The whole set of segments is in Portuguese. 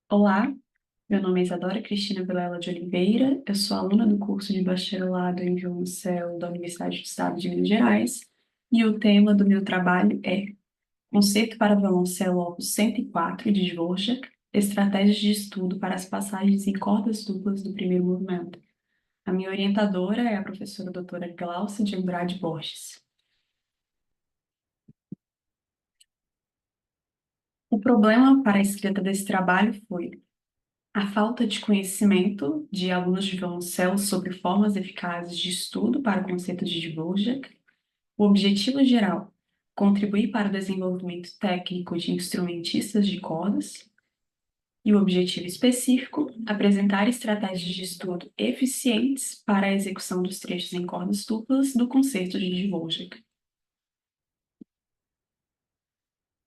Olá, meu nome é Isadora Cristina Vilela de Oliveira, eu sou aluna do curso de bacharelado em violoncelo da Universidade do Estado de Minas Gerais e o tema do meu trabalho é Concerto para Violoncelo Opus 104 de Dvorak, Estratégias de Estudo para as Passagens em Cordas Duplas do Primeiro Movimento. A minha orientadora é a professora doutora Glaucia de Andrade Borges. O problema para a escrita desse trabalho foi a falta de conhecimento de alunos de violoncelo sobre formas eficazes de estudo para o conceito de Dvorak, o objetivo geral, contribuir para o desenvolvimento técnico de instrumentistas de cordas, e o objetivo específico, apresentar estratégias de estudo eficientes para a execução dos trechos em cordas duplas do concerto de Dvorak.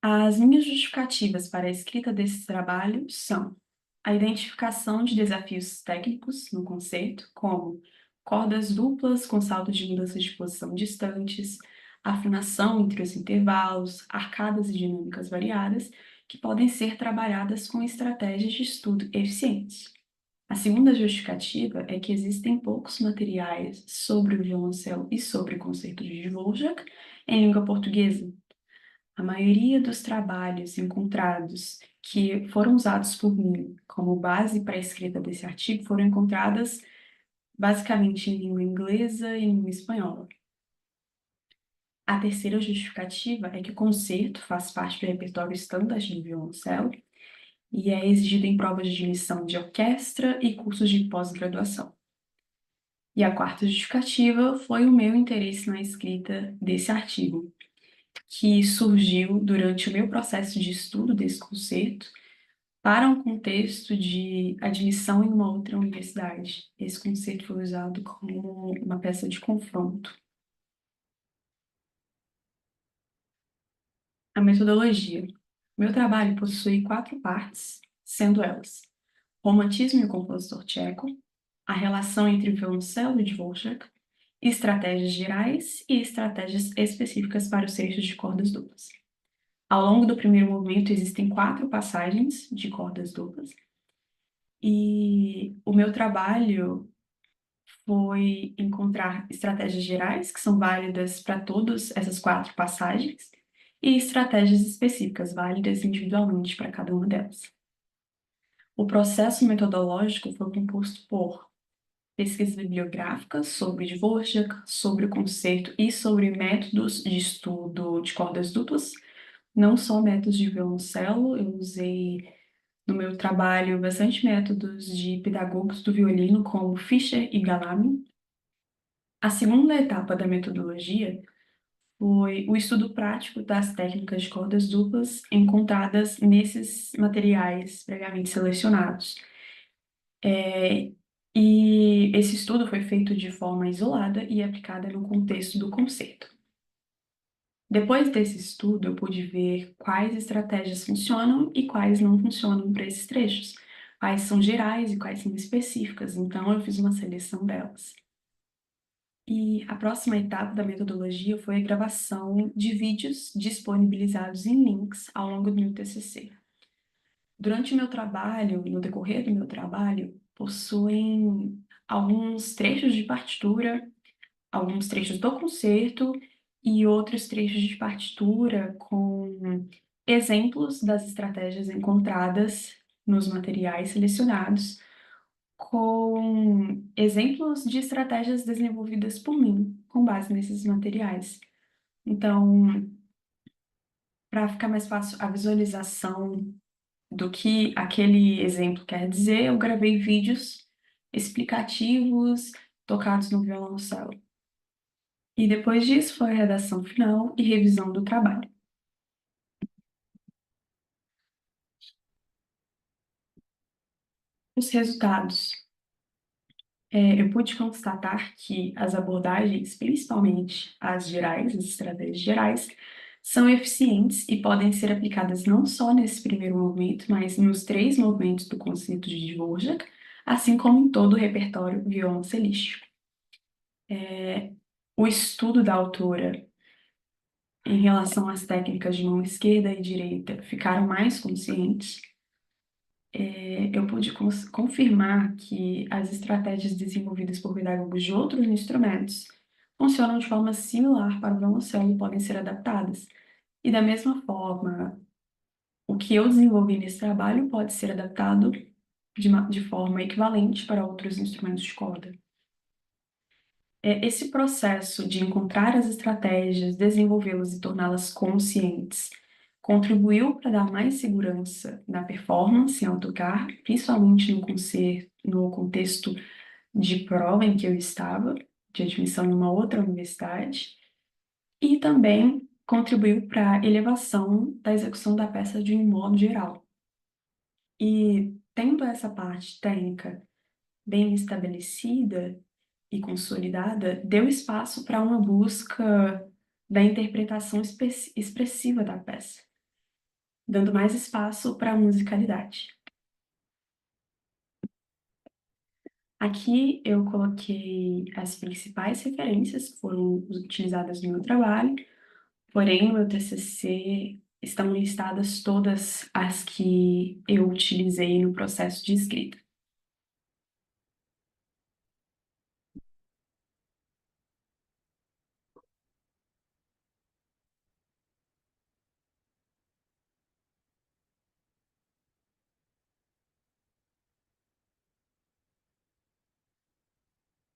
As minhas justificativas para a escrita desse trabalho são a identificação de desafios técnicos no concerto, como cordas duplas com salto de mudança de posição distantes, afinação entre os intervalos, arcadas e dinâmicas variadas, que podem ser trabalhadas com estratégias de estudo eficientes. A segunda justificativa é que existem poucos materiais sobre o violoncelo e sobre o concerto de Dvorak em língua portuguesa. A maioria dos trabalhos encontrados que foram usados por mim como base para a escrita desse artigo foram encontradas basicamente em língua inglesa e língua espanhola. A terceira justificativa é que o concerto faz parte do repertório standard do violoncelo e é exigido em provas de admissão de orquestra e cursos de pós-graduação. E a quarta justificativa foi o meu interesse na escrita desse artigo, que surgiu durante o meu processo de estudo desse concerto para um contexto de admissão em uma outra universidade. Esse conceito foi usado como uma peça de confronto. A metodologia. Meu trabalho possui 4 partes, sendo elas romantismo e o compositor tcheco, a relação entre o violoncelo e Dvorak, estratégias gerais e estratégias específicas para os trechos de cordas duplas. Ao longo do primeiro movimento existem 4 passagens de cordas duplas, e o meu trabalho foi encontrar estratégias gerais, que são válidas para todas essas 4 passagens, e estratégias específicas, válidas individualmente para cada uma delas. O processo metodológico foi composto por pesquisas bibliográficas sobre Dvorak, sobre o concerto e sobre métodos de estudo de cordas duplas, não só métodos de violoncelo, eu usei no meu trabalho bastante métodos de pedagogos do violino, como Fischer e Galami. A segunda etapa da metodologia foi o estudo prático das técnicas de cordas duplas encontradas nesses materiais previamente selecionados. E esse estudo foi feito de forma isolada e aplicada no contexto do concerto. Depois desse estudo, eu pude ver quais estratégias funcionam e quais não funcionam para esses trechos, quais são gerais e quais são específicas, então eu fiz uma seleção delas. E a próxima etapa da metodologia foi a gravação de vídeos disponibilizados em links ao longo do meu TCC. Durante o meu trabalho, no decorrer do meu trabalho, possuem alguns trechos de partitura, alguns trechos do concerto e outros trechos de partitura com exemplos das estratégias encontradas nos materiais selecionados, com exemplos de estratégias desenvolvidas por mim, com base nesses materiais. Então, para ficar mais fácil a visualização do que aquele exemplo quer dizer, eu gravei vídeos explicativos tocados no violoncelo. E depois disso foi a redação final e revisão do trabalho. Os resultados. Eu pude constatar que as abordagens, principalmente as gerais, as estratégias gerais, são eficientes e podem ser aplicadas não só nesse primeiro movimento, mas nos 3 movimentos do concerto de Dvorak, assim como em todo o repertório violoncelístico. O estudo da autora em relação às técnicas de mão esquerda e direita ficaram mais conscientes. eu pude confirmar que as estratégias desenvolvidas por pedagogos de outros instrumentos funcionam de forma similar para o violoncelo e podem ser adaptadas. E da mesma forma, o que eu desenvolvi nesse trabalho pode ser adaptado de forma equivalente para outros instrumentos de corda. Esse processo de encontrar as estratégias, desenvolvê-las e torná-las conscientes contribuiu para dar mais segurança na performance em autocar, principalmente no contexto de prova em que eu estava, de admissão em uma outra universidade, e também contribuiu para a elevação da execução da peça de um modo geral. E tendo essa parte técnica bem estabelecida e consolidada, deu espaço para uma busca da interpretação expressiva da peça, dando mais espaço para a musicalidade. Aqui eu coloquei as principais referências que foram utilizadas no meu trabalho, porém no meu TCC estão listadas todas as que eu utilizei no processo de escrita.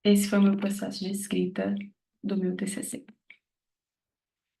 Esse foi o meu processo de escrita do meu TCC.